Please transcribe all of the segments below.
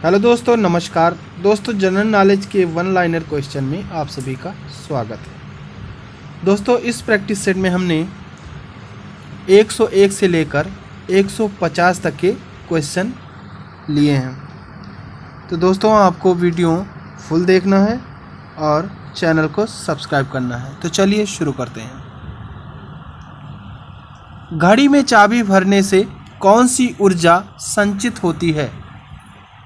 Hello दोस्तों, नमस्कार दोस्तों। जनरल नॉलेज के वन लाइनर क्वेश्चन में आप सभी का स्वागत है। दोस्तों, इस प्रैक्टिस सेट में हमने 101 से लेकर 150 तक के क्वेश्चन लिए हैं। तो दोस्तों, आपको वीडियो फुल देखना है और चैनल को सब्सक्राइब करना है। तो चलिए शुरू करते हैं। घड़ी में चाबी भरने से कौन सी ऊर्जा संचित होती है?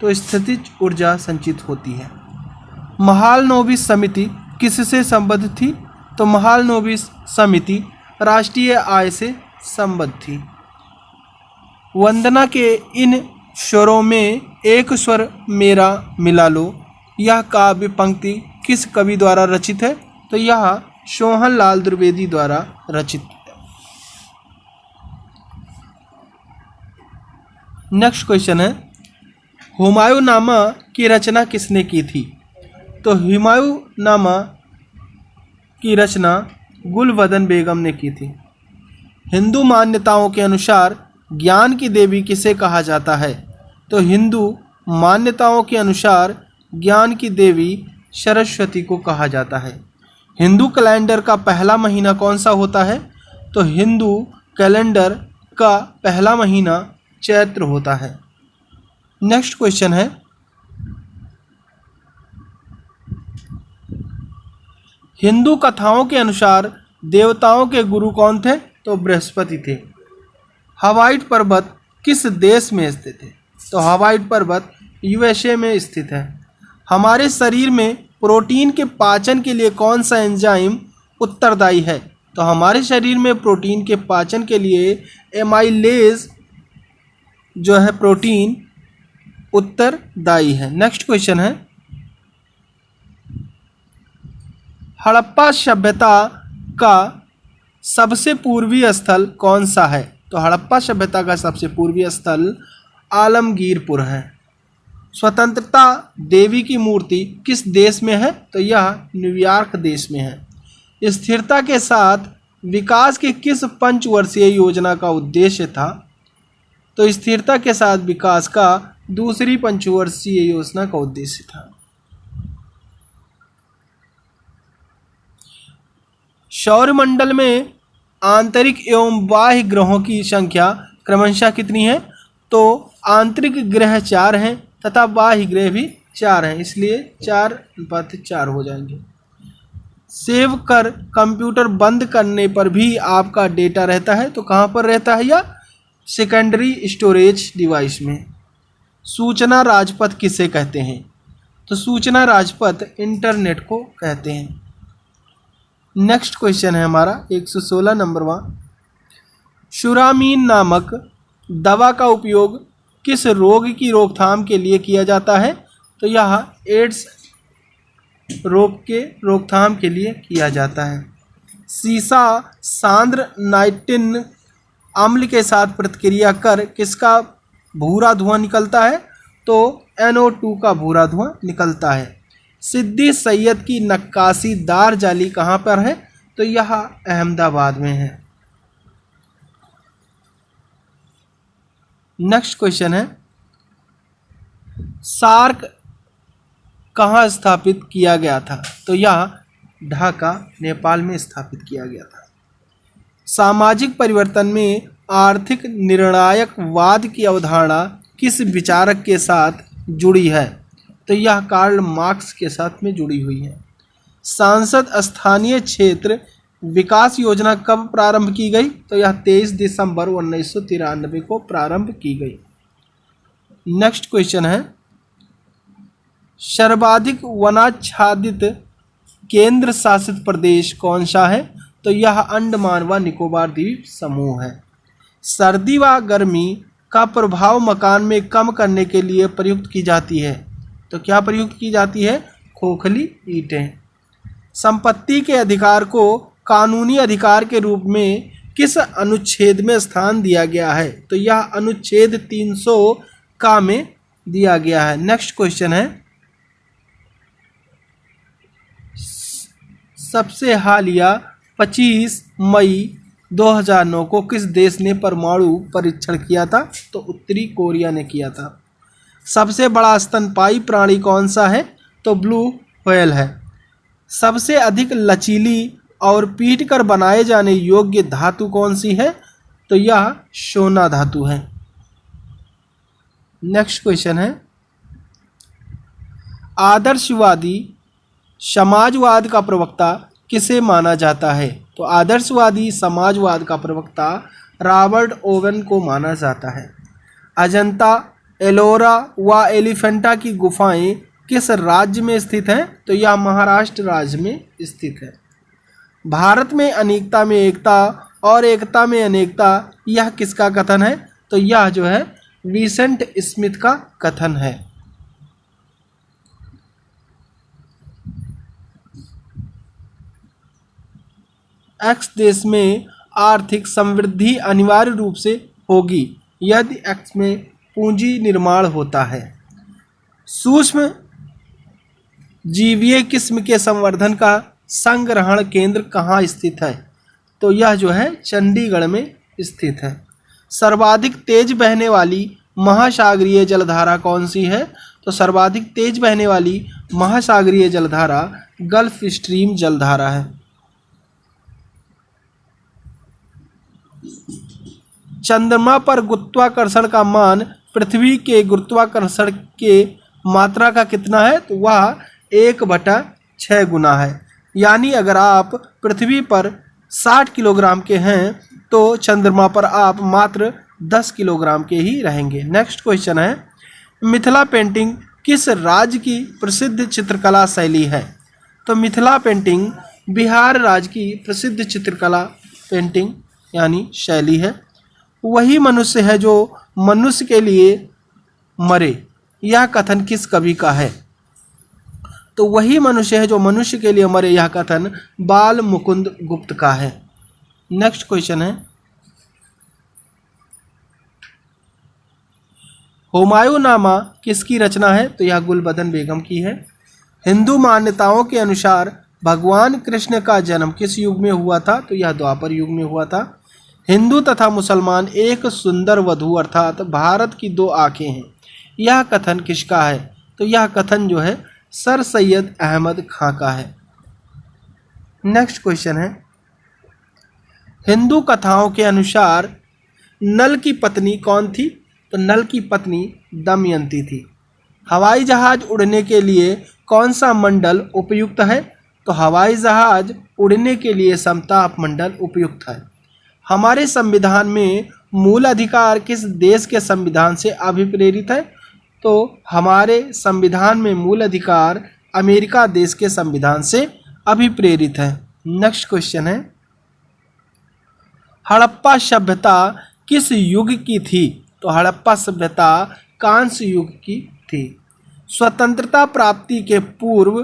तो स्थितिज ऊर्जा संचित होती है। महालनोबिस समिति किससे संबद्ध थी? तो महालनोबिस समिति राष्ट्रीय आय से संबद्ध थी। वंदना के इन स्वरों में एक स्वर मेरा मिला लो, यह काव्य पंक्ति किस कवि द्वारा रचित है? तो यह सोहन लाल द्विवेदी द्वारा रचित है। नेक्स्ट क्वेश्चन है, हुमायूंनामा की रचना किसने की थी? तो हुमायूंनामा की रचना गुलबदन बेगम ने की थी। हिंदू मान्यताओं के अनुसार ज्ञान की देवी किसे कहा जाता है? तो हिंदू मान्यताओं के अनुसार ज्ञान की देवी सरस्वती को कहा जाता है। हिंदू कैलेंडर का पहला महीना कौन सा होता है? तो हिंदू कैलेंडर का पहला महीना चैत्र होता है। नेक्स्ट क्वेश्चन है, हिंदू कथाओं के अनुसार देवताओं के गुरु कौन थे? तो बृहस्पति थे। हवाई पर्वत किस देश में स्थित है? तो हवाई पर्वत यूएसए में स्थित है। हमारे शरीर में प्रोटीन के पाचन के लिए कौन सा एंजाइम उत्तरदायी है? तो हमारे शरीर में प्रोटीन के पाचन के लिए एमाइलेज जो है प्रोटीन उत्तरदायी है। नेक्स्ट क्वेश्चन है, हड़प्पा सभ्यता का सबसे पूर्वी स्थल कौन सा है? तो हड़प्पा सभ्यता का सबसे पूर्वी स्थल आलमगीरपुर है। स्वतंत्रता देवी की मूर्ति किस देश में है? तो यह न्यूयॉर्क देश में है। स्थिरता के साथ विकास की किस पंचवर्षीय योजना का उद्देश्य था? तो स्थिरता के साथ विकास का दूसरी पंचवर्षीय योजना का उद्देश्य था। सौरमंडल में आंतरिक एवं बाह्य ग्रहों की संख्या क्रमशः कितनी है? तो आंतरिक ग्रह 4 हैं तथा बाह्य ग्रह भी 4 हैं, इसलिए 4:4 हो जाएंगे। सेव कर कंप्यूटर बंद करने पर भी आपका डेटा रहता है, तो कहाँ पर रहता है? या सेकेंडरी स्टोरेज डिवाइस में। सूचना राजपथ किसे कहते हैं? तो सूचना राजपथ इंटरनेट को कहते हैं। नेक्स्ट क्वेश्चन है हमारा 116 नंबर वा, शुरामीन नामक दवा का उपयोग किस रोग की रोकथाम के लिए किया जाता है? तो यह एड्स रोग के रोकथाम के लिए किया जाता है। सीसा सांद्र नाइट्रिन अम्ल के साथ प्रतिक्रिया कर किसका भूरा धुआं निकलता है? तो NO2 का भूरा धुआं निकलता है। सिद्दी सैयद की नक्काशीदार जाली कहाँ पर है? तो यह अहमदाबाद में है। नेक्स्ट क्वेश्चन है, सार्क कहाँ स्थापित किया गया था? तो यह ढाका नेपाल में स्थापित किया गया था। सामाजिक परिवर्तन में आर्थिक निर्णायकवाद की अवधारणा किस विचारक के साथ जुड़ी है? तो यह कार्ल मार्क्स के साथ में जुड़ी हुई है। सांसद स्थानीय क्षेत्र विकास योजना कब प्रारंभ की गई? तो यह 23 दिसंबर 1993 को प्रारंभ की गई। नेक्स्ट क्वेश्चन है, सर्वाधिक वनाच्छादित केंद्र शासित प्रदेश कौन सा है? तो यह अंडमान व निकोबार द्वीप समूह है। सर्दी व गर्मी का प्रभाव मकान में कम करने के लिए प्रयुक्त की जाती है। तो क्या प्रयुक्त की जाती है? खोखली ईंटें। संपत्ति के अधिकार को कानूनी अधिकार के रूप में किस अनुच्छेद में स्थान दिया गया है? तो यह अनुच्छेद 300 का में दिया गया है। नेक्स्ट क्वेश्चन है, सबसे हालिया 25 मई 2009 को किस देश ने परमाणु परीक्षण किया था? तो उत्तरी कोरिया ने किया था। सबसे बड़ा स्तनपायी प्राणी कौन सा है? तो ब्लू व्हेल है। सबसे अधिक लचीली और पीट कर बनाए जाने योग्य धातु कौन सी है? तो यह सोना धातु है। नेक्स्ट क्वेश्चन है, आदर्शवादी समाजवाद का प्रवक्ता किसे माना जाता है? तो आदर्शवादी समाजवाद का प्रवक्ता रॉबर्ट ओवन को माना जाता है। अजंता, एलोरा व एलिफेंटा की गुफाएं किस राज्य में स्थित हैं? तो यह महाराष्ट्र राज्य में स्थित है। भारत में अनेकता में एकता और एकता में अनेकता, यह किसका कथन है? तो यह जो है विंसेंट स्मिथ का कथन है। एक्स देश में आर्थिक समृद्धि अनिवार्य रूप से होगी यदि एक्स में पूंजी निर्माण होता है। सूक्ष्म जीवीय किस्म के संवर्धन का संग्रहण केंद्र कहाँ स्थित है? तो यह जो है चंडीगढ़ में स्थित है। सर्वाधिक तेज बहने वाली महासागरीय जलधारा कौन सी है? तो सर्वाधिक तेज बहने वाली महासागरीय जलधारा गल्फ स्ट्रीम जलधारा है। चंद्रमा पर गुरुत्वाकर्षण का मान पृथ्वी के गुरुत्वाकर्षण के मात्रा का कितना है? तो वह 1/6 गुना है। यानी अगर आप पृथ्वी पर 60 किलोग्राम के हैं तो चंद्रमा पर आप मात्र 10 किलोग्राम के ही रहेंगे। नेक्स्ट क्वेश्चन है, मिथिला पेंटिंग किस राज्य की प्रसिद्ध चित्रकला शैली है? तो मिथिला पेंटिंग बिहार राज्य की प्रसिद्ध चित्रकला पेंटिंग यानी शैली है। वही मनुष्य है जो मनुष्य के लिए मरे, यह कथन किस कवि का है? तो वही मनुष्य है जो मनुष्य के लिए मरे, यह कथन बाल मुकुंद गुप्त का है। नेक्स्ट क्वेश्चन है, हुमायूंनामा किसकी रचना है? तो यह गुलबदन बेगम की है। हिंदू मान्यताओं के अनुसार भगवान कृष्ण का जन्म किस युग में हुआ था? तो यह द्वापर युग में हुआ था। हिंदू तथा मुसलमान एक सुंदर वधू अर्थात भारत की 2 आंखें हैं, यह कथन किसका है? तो यह कथन जो है सर सैयद अहमद खां का है। नेक्स्ट क्वेश्चन है, हिंदू कथाओं के अनुसार नल की पत्नी कौन थी? तो नल की पत्नी दमयंती थी। हवाई जहाज उड़ने के लिए कौन सा मंडल उपयुक्त है? तो हवाई जहाज उड़ने के लिए समताप मंडल उपयुक्त है। हमारे संविधान में मूल अधिकार किस देश के संविधान से अभिप्रेरित है? तो हमारे संविधान में मूल अधिकार अमेरिका देश के संविधान से अभिप्रेरित है। नेक्स्ट क्वेश्चन है, हड़प्पा सभ्यता किस युग की थी? तो हड़प्पा सभ्यता कांस्य युग की थी। स्वतंत्रता प्राप्ति के पूर्व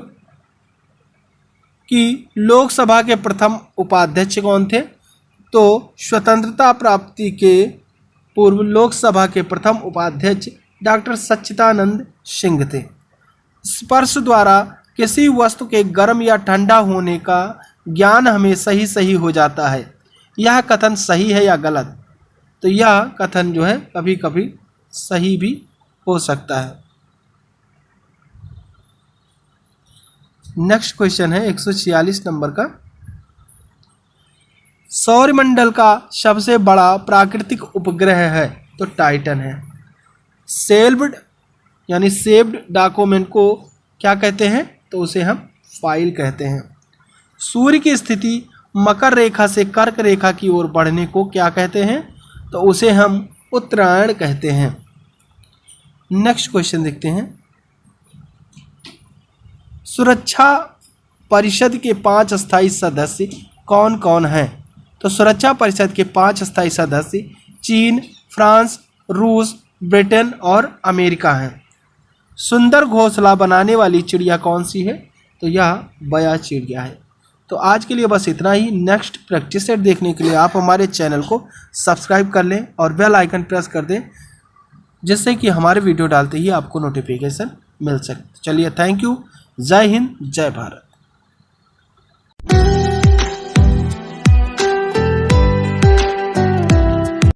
की लोकसभा के प्रथम उपाध्यक्ष कौन थे? तो स्वतंत्रता प्राप्ति के पूर्व लोकसभा के प्रथम उपाध्यक्ष डॉक्टर सच्चिदानंद सिंह थे। स्पर्श द्वारा किसी वस्तु के गर्म या ठंडा होने का ज्ञान हमें सही सही हो जाता है, यह कथन सही है या गलत? तो यह कथन जो है कभी कभी सही भी हो सकता है। नेक्स्ट क्वेश्चन है 146 नंबर का, सौरमंडल का सबसे बड़ा प्राकृतिक उपग्रह है? तो टाइटन है। सेल्व्ड यानी सेव्ड डॉक्यूमेंट को क्या कहते हैं? तो उसे हम फाइल कहते हैं। सूर्य की स्थिति मकर रेखा से कर्क रेखा की ओर बढ़ने को क्या कहते हैं? तो उसे हम उत्तरायण कहते हैं। नेक्स्ट क्वेश्चन देखते हैं, सुरक्षा परिषद के 5 स्थायी सदस्य कौन कौन हैं? तो सुरक्षा परिषद के 5 स्थायी सदस्य चीन, फ्रांस, रूस, ब्रिटेन और अमेरिका हैं। सुंदर घोंसला बनाने वाली चिड़िया कौन सी है? तो यह बया चिड़िया है। तो आज के लिए बस इतना ही। नेक्स्ट प्रैक्टिस सेट देखने के लिए आप हमारे चैनल को सब्सक्राइब कर लें और बेल आइकन प्रेस कर दें, जिससे कि हमारे वीडियो डालते ही आपको नोटिफिकेशन मिल सके। चलिए, थैंक यू। जय हिंद, जय भारत।